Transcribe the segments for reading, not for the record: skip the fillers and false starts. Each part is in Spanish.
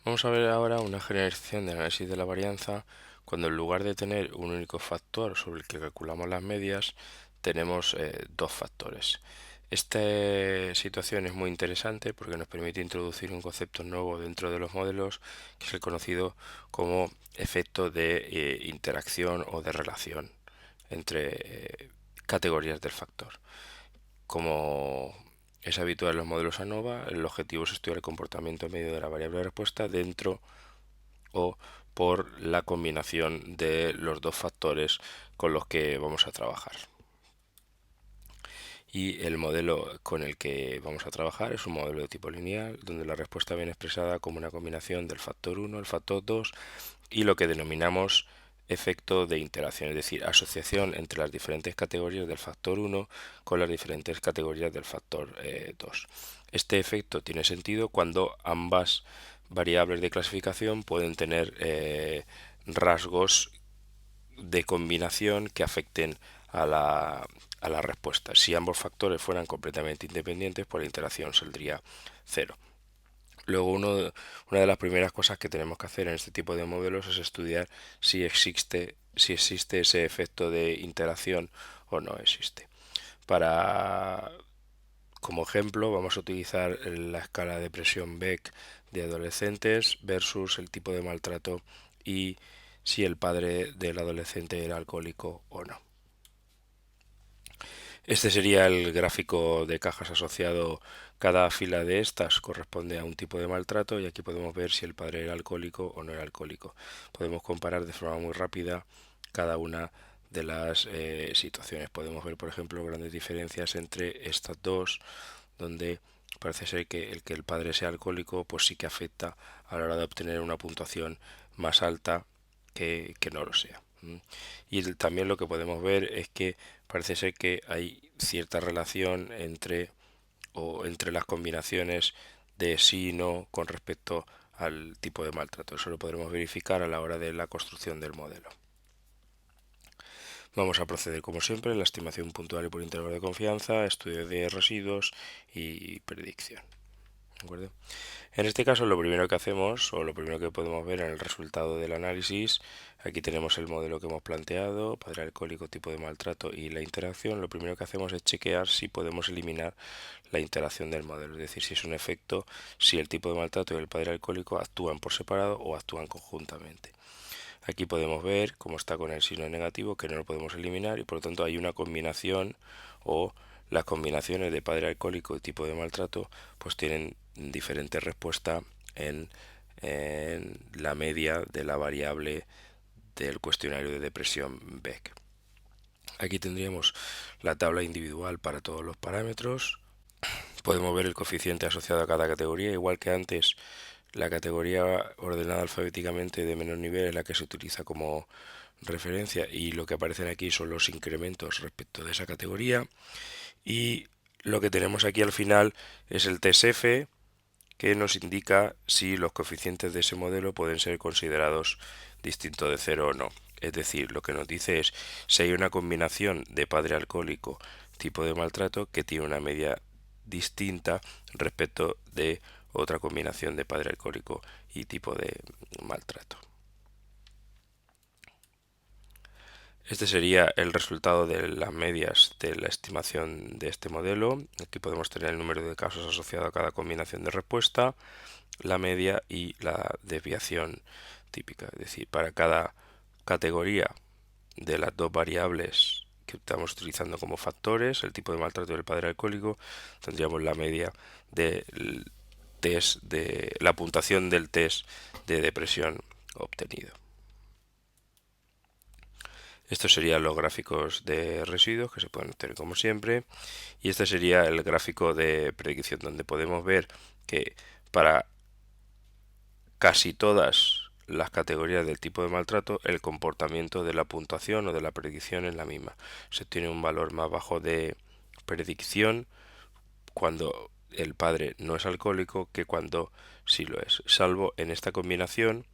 Vamos a ver ahora una generalización de análisis de la varianza cuando en lugar de tener un único factor sobre el que calculamos las medias, tenemos dos factores. Esta situación es muy interesante porque nos permite introducir un concepto nuevo dentro de los modelos, que es el conocido como efecto de interacción o de relación entre categorías del factor. Como es habitual en los modelos ANOVA, el objetivo es estudiar el comportamiento medio de la variable de respuesta dentro o por la combinación de los dos factores con los que vamos a trabajar. Y el modelo con el que vamos a trabajar es un modelo de tipo lineal, donde la respuesta viene expresada como una combinación del factor 1, el factor 2 y lo que denominamos efecto de interacción, es decir, asociación entre las diferentes categorías del factor 1 con las diferentes categorías del factor 2. Este efecto tiene sentido cuando ambas variables de clasificación pueden tener rasgos de combinación que afecten a la respuesta. Si ambos factores fueran completamente independientes, pues la interacción saldría cero. Luego, una de las primeras cosas que tenemos que hacer en este tipo de modelos es estudiar si existe ese efecto de interacción o no existe. Para, como ejemplo, vamos a utilizar la escala de presión Beck de adolescentes versus el tipo de maltrato y si el padre del adolescente era alcohólico o no. Este sería el gráfico de cajas asociado. Cada fila de estas corresponde a un tipo de maltrato y aquí podemos ver si el padre era alcohólico o no era alcohólico. Podemos comparar de forma muy rápida cada una de las situaciones. Podemos ver, por ejemplo, grandes diferencias entre estas dos, donde parece ser que el padre sea alcohólico, pues sí que afecta a la hora de obtener una puntuación más alta que no lo sea. Y también lo que podemos ver es que parece ser que hay cierta relación entre las combinaciones de sí y no con respecto al tipo de maltrato. Eso lo podremos verificar a la hora de la construcción del modelo. Vamos a proceder como siempre, la estimación puntual y por intervalo de confianza, estudio de residuos y predicción. ¿De acuerdo? En este caso lo primero que hacemos o lo primero que podemos ver en el resultado del análisis, aquí tenemos el modelo que hemos planteado, padre alcohólico, tipo de maltrato y la interacción. Lo primero que hacemos es chequear si podemos eliminar la interacción del modelo, es decir, si es un efecto, si el tipo de maltrato y el padre alcohólico actúan por separado o actúan conjuntamente. Aquí podemos ver cómo está con el signo negativo, que no lo podemos eliminar y por lo tanto hay una combinación o las combinaciones de padre alcohólico y tipo de maltrato pues tienen diferente respuesta en la media de la variable del cuestionario de depresión Beck. Aquí tendríamos la tabla individual para todos los parámetros. Podemos ver el coeficiente asociado a cada categoría, igual que antes. La categoría ordenada alfabéticamente de menor nivel es la que se utiliza como referencia y lo que aparecen aquí son los incrementos respecto de esa categoría. Y lo que tenemos aquí al final es el TSF, que nos indica si los coeficientes de ese modelo pueden ser considerados distintos de cero o no. Es decir, lo que nos dice es si hay una combinación de padre alcohólico tipo de maltrato que tiene una media distinta respecto de otra combinación de padre alcohólico y tipo de maltrato. Este sería el resultado de las medias de la estimación de este modelo. Aquí podemos tener el número de casos asociado a cada combinación de respuesta, la media y la desviación típica. Es decir, para cada categoría de las dos variables que estamos utilizando como factores, el tipo de maltrato del padre alcohólico, tendríamos la media del test de la puntuación del test de depresión obtenido. Estos serían los gráficos de residuos que se pueden obtener como siempre. Y este sería el gráfico de predicción donde podemos ver que para casi todas las categorías del tipo de maltrato el comportamiento de la puntuación o de la predicción es la misma. Se tiene un valor más bajo de predicción cuando el padre no es alcohólico que cuando sí lo es, salvo en esta combinación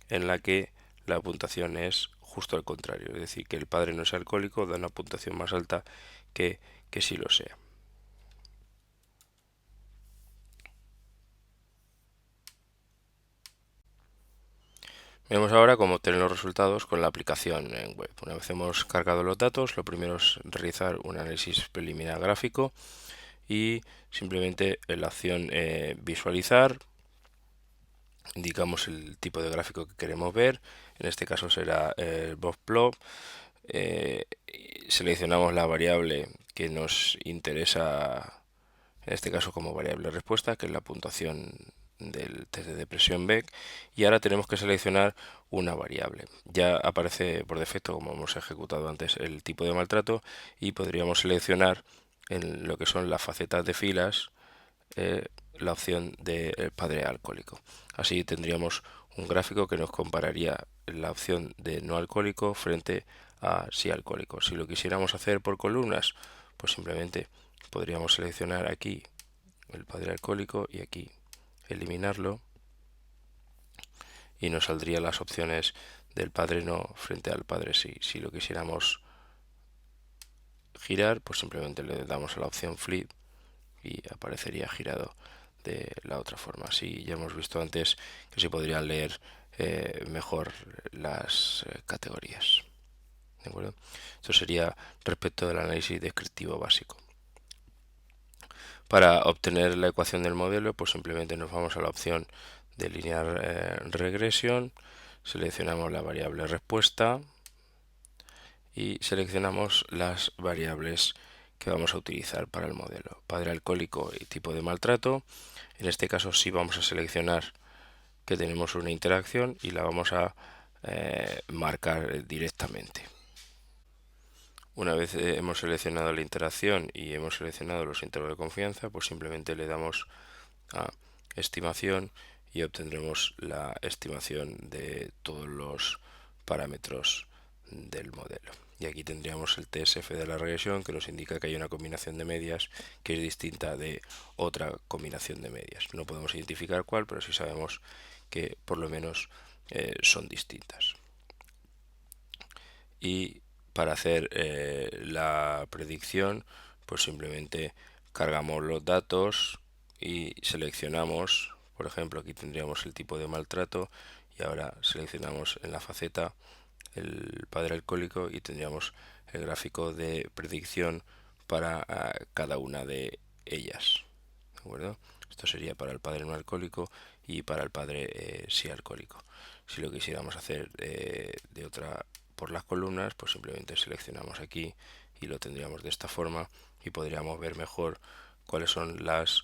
en la que la puntuación es justo al contrario, es decir, que el padre no es alcohólico da una puntuación más alta que sí lo sea. Vemos ahora cómo obtener los resultados con la aplicación en web. Una vez hemos cargado los datos, lo primero es realizar un análisis preliminar gráfico y simplemente en la opción visualizar indicamos el tipo de gráfico que queremos ver. En este caso será el boxplot. Seleccionamos la variable que nos interesa, en este caso como variable respuesta, que es la puntuación del test de depresión Beck, y ahora tenemos que seleccionar una variable. Ya aparece por defecto, como hemos ejecutado antes, el tipo de maltrato, y podríamos seleccionar en lo que son las facetas de filas la opción del padre alcohólico. Así tendríamos un gráfico que nos compararía la opción de no alcohólico frente a sí alcohólico. Si lo quisiéramos hacer por columnas, pues simplemente podríamos seleccionar aquí el padre alcohólico y aquí eliminarlo y nos saldrían las opciones del padre no frente al padre sí. Si lo quisiéramos girar, pues simplemente le damos a la opción flip y aparecería girado de la otra forma. Así ya hemos visto antes que se podrían leer mejor las categorías. ¿De acuerdo? Esto sería respecto del análisis descriptivo básico. Para obtener la ecuación del modelo, pues simplemente nos vamos a la opción de linear regresión, seleccionamos la variable respuesta y seleccionamos las variables que vamos a utilizar para el modelo. Padre alcohólico y tipo de maltrato. En este caso sí vamos a seleccionar que tenemos una interacción y la vamos a marcar directamente. Una vez hemos seleccionado la interacción y hemos seleccionado los intervalos de confianza, pues simplemente le damos a estimación y obtendremos la estimación de todos los parámetros del modelo. Y aquí tendríamos el TSF de la regresión que nos indica que hay una combinación de medias que es distinta de otra combinación de medias. No podemos identificar cuál, pero sí sabemos que por lo menos son distintas. Y para hacer la predicción, pues simplemente cargamos los datos y seleccionamos, por ejemplo, aquí tendríamos el tipo de maltrato y ahora seleccionamos en la faceta el padre alcohólico y tendríamos el gráfico de predicción para cada una de ellas. ¿De acuerdo? Esto sería para el padre no alcohólico y para el padre sí alcohólico. Si lo quisiéramos hacer de otra por las columnas, pues simplemente seleccionamos aquí y lo tendríamos de esta forma y podríamos ver mejor cuáles son las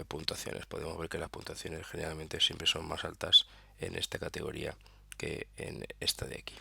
puntuaciones. Podemos ver que las puntuaciones generalmente siempre son más altas en esta categoría que en esta de aquí.